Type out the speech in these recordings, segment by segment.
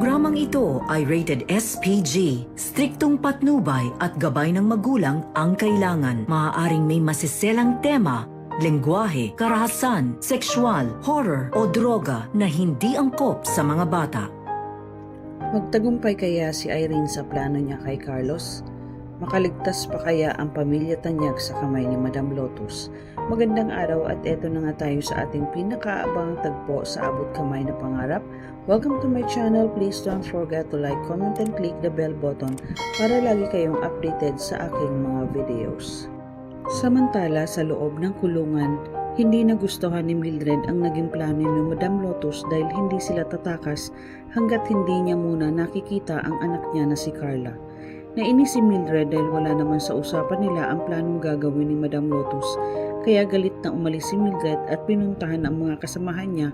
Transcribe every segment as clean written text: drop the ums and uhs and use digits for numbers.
programang ito ay rated SPG. Striktong patnubay at gabay ng magulang ang kailangan. Maaaring may masiselang tema, lengguwahe, karahasan, sexual, horror o droga na hindi angkop sa mga bata. Magtagumpay kaya si Irene sa plano niya kay Carlos? Makaligtas pa kaya ang pamilya Tanyag sa kamay ni Madam Lotus? Magandang araw at eto na nga tayo sa ating pinakaabangang tagpo sa Abot Kamay na Pangarap. Welcome to my channel. Please don't forget to like, comment, and click the bell button para lagi kayong updated sa aking mga videos. Samantala sa loob ng kulungan, hindi nagustuhan ni Mildred ang naging plano ni Madam Lotus dahil hindi sila tatakas hanggat hindi niya muna nakikita ang anak niya na si Carla. Nainis si Mildred dahil wala naman sa usapan nila ang planong gagawin ni Madam Lotus, kaya galit na umalis si Mildred at pinuntahan ang mga kasamahan niya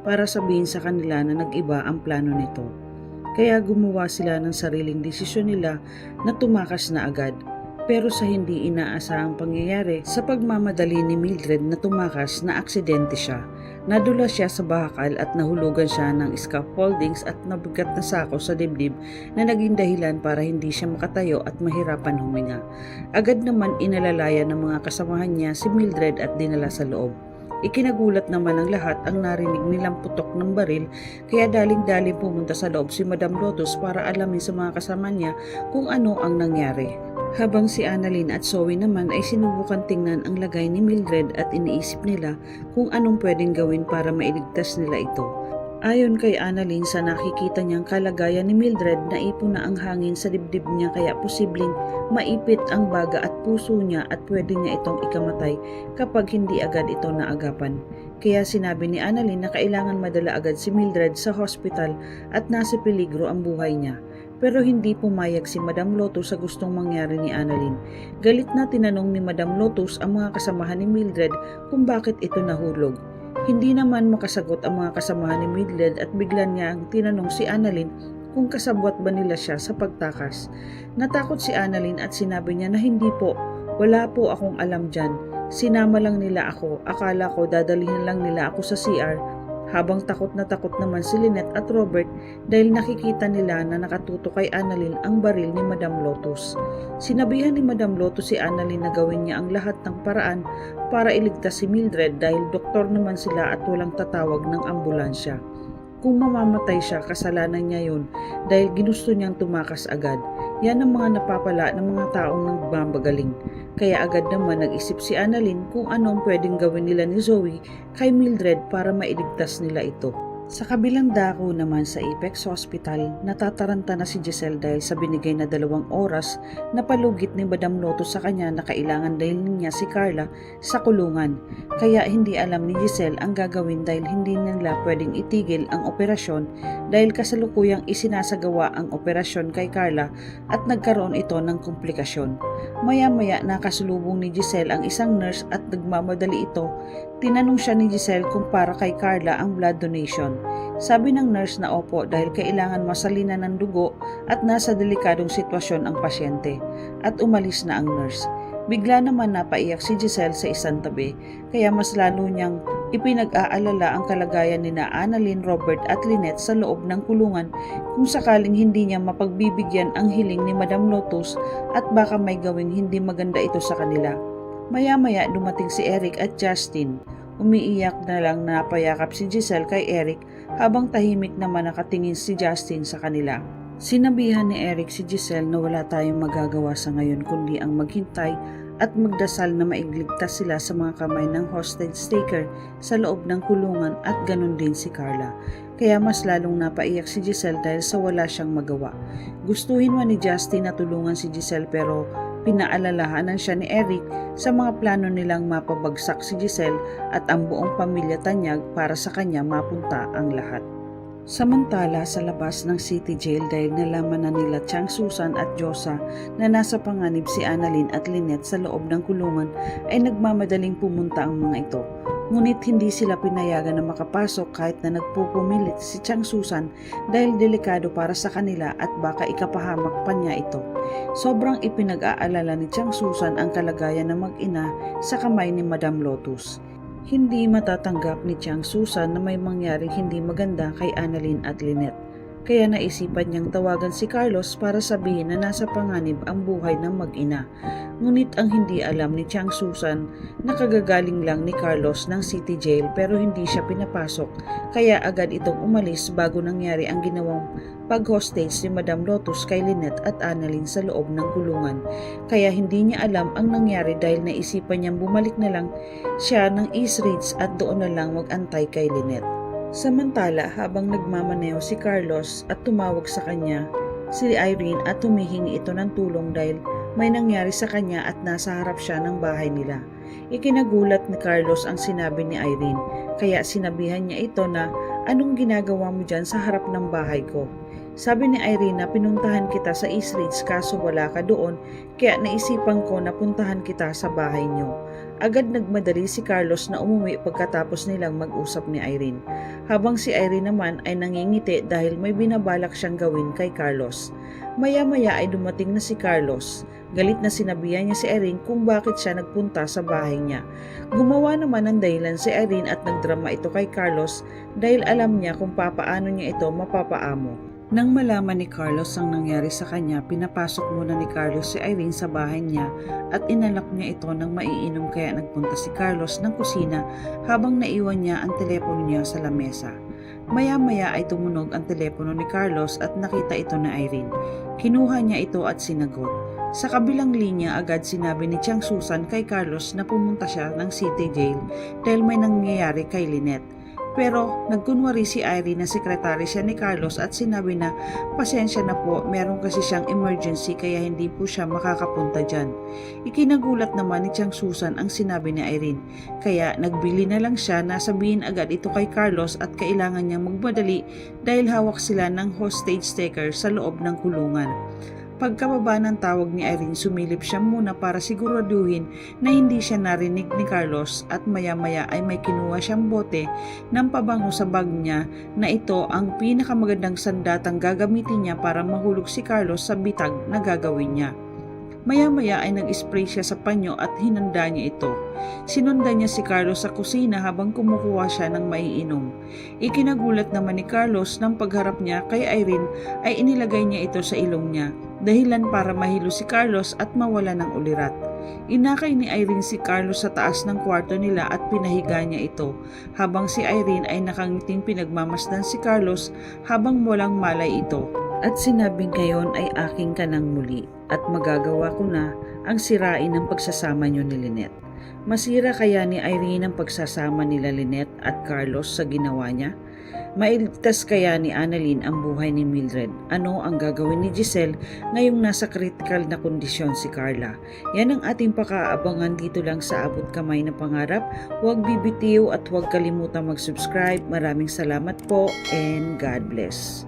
para sabihin sa kanila na nag-iba ang plano nito. Kaya gumawa sila ng sariling desisyon nila na tumakas na agad. Pero sa hindi inaasahang pangyayari, sa pagmamadali ni Mildred na tumakas na aksidente siya. Nadula siya sa bakal at nahulugan siya ng scaffoldings at nabigat na sako sa dibdib na naging dahilan para hindi siya makatayo at mahirapan huminga. Agad naman inalalaya ng mga kasamahan niya si Mildred at dinala sa loob. Ikinagulat naman ng lahat ang narinig nilang putok ng baril, kaya daling-daling pumunta sa loob si Madam Lotus para alamin sa mga kasama niya kung ano ang nangyari. Habang si Annalyn at Zoe naman ay sinubukan tingnan ang lagay ni Mildred at iniisip nila kung anong pwedeng gawin para mailigtas nila ito. Ayon kay Annalyn, sa nakikita niyang kalagayan ni Mildred, naipon na ang hangin sa dibdib niya kaya posibleng maipit ang baga at puso niya at pwede niya itong ikamatay kapag hindi agad ito naagapan. Kaya sinabi ni Annalyn na kailangan madala agad si Mildred sa hospital at nasa peligro ang buhay niya. Pero hindi pumayag si Madam Lotus sa gustong mangyari ni Annalyn. Galit na tinanong ni Madam Lotus ang mga kasamahan ni Mildred kung bakit ito nahulog. Hindi naman makasagot ang mga kasamahan ni Mildred at bigla niyang tinanong si Annalyn kung kasabwat ba nila siya sa pagtakas. Natakot si Annalyn at sinabi niya na hindi po, wala po akong alam dyan. Sinama lang nila ako, akala ko dadalhin lang nila ako sa CR. Habang takot na takot naman si Lynette at Robert dahil nakikita nila na nakatutok kay Annalyn ang baril ni Madam Lotus. Sinabihan ni Madam Lotus si Annalyn na gawin niya ang lahat ng paraan para iligtas si Mildred dahil doktor naman sila at walang tatawag ng ambulansya. Kung mamamatay siya, kasalanan niya yun dahil ginusto niyang tumakas agad. Yan ang mga napapala ng mga taong nagmamagaling. Kaya agad naman nag-isip si Annalyn kung anong pwedeng gawin nila ni Zoe kay Mildred para mailigtas nila ito. Sa kabilang dako naman sa Apex Hospital, natataranta na si Giselle dahil sa binigay na 2 oras na palugit ni Madam Lotus sa kanya na kailangan dalhin niya si Carla sa kulungan. Kaya hindi alam ni Giselle ang gagawin dahil hindi nila pwedeng itigil ang operasyon dahil kasalukuyang isinasagawa ang operasyon kay Carla at nagkaroon ito ng komplikasyon. Maya-maya nakasulubong ni Giselle ang isang nurse at nagmamadali ito. Tinanong siya ni Giselle kung para kay Carla ang blood donation. Sabi ng nurse na opo dahil kailangan masalinan ng dugo at nasa delikadong sitwasyon ang pasyente. At umalis na ang nurse. Bigla naman napaiyak si Giselle sa isang tabi, kaya mas lalo niyang ipinag-aalala ang kalagayan ni Annalyn, Robert at Lynette sa loob ng kulungan kung sakaling hindi niya mapagbibigyan ang hiling ni Madam Lotus at baka may gawing hindi maganda ito sa kanila. Maya-maya dumating si Eric at Justin. Umiiyak na lang napayakap si Giselle kay Eric habang tahimik naman nakatingin si Justin sa kanila. Sinabihan ni Eric si Giselle na wala tayong magagawa sa ngayon kundi ang maghintay at magdasal na maigligtas sila sa mga kamay ng hostage taker sa loob ng kulungan at ganun din si Carla. Kaya mas lalong napaiyak si Giselle dahil sa wala siyang magawa. Gustuhin man ni Justin na tulungan si Giselle pero pinaalalahanan siya ni Eric sa mga plano nilang mapabagsak si Giselle at ang buong pamilya Tanyag para sa kanya mapunta ang lahat. Samantala sa labas ng City Jail dahil nalaman na nila Chang Susan at Josa na nasa panganib si Annalyn at Lynette sa loob ng kulungan ay nagmamadaling pumunta ang mga ito. Ngunit hindi sila pinayagan na makapasok kahit na nagpupumilit si Chang Susan dahil delikado para sa kanila at baka ikapahamak pa niya ito. Sobrang ipinag-aalala ni Chang Susan ang kalagayan ng mag-ina sa kamay ni Madam Lotus. Hindi matatanggap ni Chang Susan na may mangyaring hindi maganda kay Annalyn at Lynette. Kaya naisipan niyang tawagan si Carlos para sabihin na nasa panganib ang buhay ng mag-ina. Ngunit ang hindi alam ni Chang Susan na kagagaling lang ni Carlos ng city jail pero hindi siya pinapasok, kaya agad itong umalis bago nangyari ang ginawang pag-hostage ni Madam Lotus kay Lynette at Annalyn sa loob ng kulungan. Kaya hindi niya alam ang nangyari dahil naisipan niyang bumalik na lang siya ng East Ridge at doon na lang mag-antay kay Lynette. Samantala, habang nagmamaneho si Carlos at tumawag sa kanya si Irene at humihingi ito ng tulong dahil may nangyari sa kanya at nasa harap siya ng bahay nila. Ikinagulat ni Carlos ang sinabi ni Irene, kaya sinabihan niya ito na, "Anong ginagawa mo dyan sa harap ng bahay ko?" Sabi ni Irene na, "Pinuntahan kita sa East Ridge kaso wala ka doon, kaya naisipan ko na puntahan kita sa bahay niyo." Agad nagmadali si Carlos na umuwi pagkatapos nilang mag-usap ni Irene. Habang si Irene naman ay nangingiti dahil may binabalak siyang gawin kay Carlos. Maya-maya ay dumating na si Carlos. Galit na sinabihan niya si Irene kung bakit siya nagpunta sa bahay niya. Gumawa naman ng dahilan si Irene at nagdrama ito kay Carlos dahil alam niya kung papaano niya ito mapapaamo. Nang malaman ni Carlos ang nangyari sa kanya, pinapasok muna ni Carlos si Irene sa bahay niya at inalak niya ito ng maiinom, kaya nagpunta si Carlos ng kusina habang naiwan niya ang telepono niya sa lamesa. Maya-maya ay tumunog ang telepono ni Carlos at nakita ito na Irene. Kinuha niya ito at sinagot. Sa kabilang linya, agad sinabi ni Chang Susan kay Carlos na pumunta siya ng city jail dahil may nangyayari kay Lynette. Pero nagkunwari si Irene na sekretary siya ni Carlos at sinabi na pasensya na po, meron kasi siyang emergency kaya hindi po siya makakapunta dyan. Ikinagulat naman ni Chang Susan ang sinabi ni Irene, kaya nagbili na lang siya na sabihin agad ito kay Carlos at kailangan niyang magmadali dahil hawak sila ng hostage taker sa loob ng kulungan. Pagkababa ng tawag ni Irene, sumilip siya muna para siguraduhin na hindi siya narinig ni Carlos at maya-maya ay may kinuha siyang bote ng pabango sa bag niya na ito ang pinakamagandang sandatang gagamitin niya para mahulog si Carlos sa bitag na gagawin niya. Maya-maya ay nag-spray siya sa panyo at hinanda niya ito. Sinundan niya si Carlos sa kusina habang kumukuha siya ng maiinom. Ikinagulat naman ni Carlos ng pagharap niya kay Irene ay inilagay niya ito sa ilong niya, dahilan para mahilo si Carlos at mawala ng ulirat. Inakay ni Irene si Carlos sa taas ng kwarto nila at pinahiga niya ito, habang si Irene ay nakangiting pinagmamasdan si Carlos habang walang malay ito. At sinabing ngayon ay aking ka nang muli at magagawa ko na ang sirain ng pagsasama niyo ni Lynette. Masira kaya ni Irene ang pagsasama nila Lynette at Carlos sa ginawa niya? Mailigtas kaya ni Annalyn ang buhay ni Mildred? Ano ang gagawin ni Giselle ngayong nasa critical na kondisyon si Carla? Yan ang ating pakaabangan dito lang sa Abot Kamay na Pangarap. Huwag bibitiw at huwag kalimutang mag-subscribe. Maraming salamat po and God bless.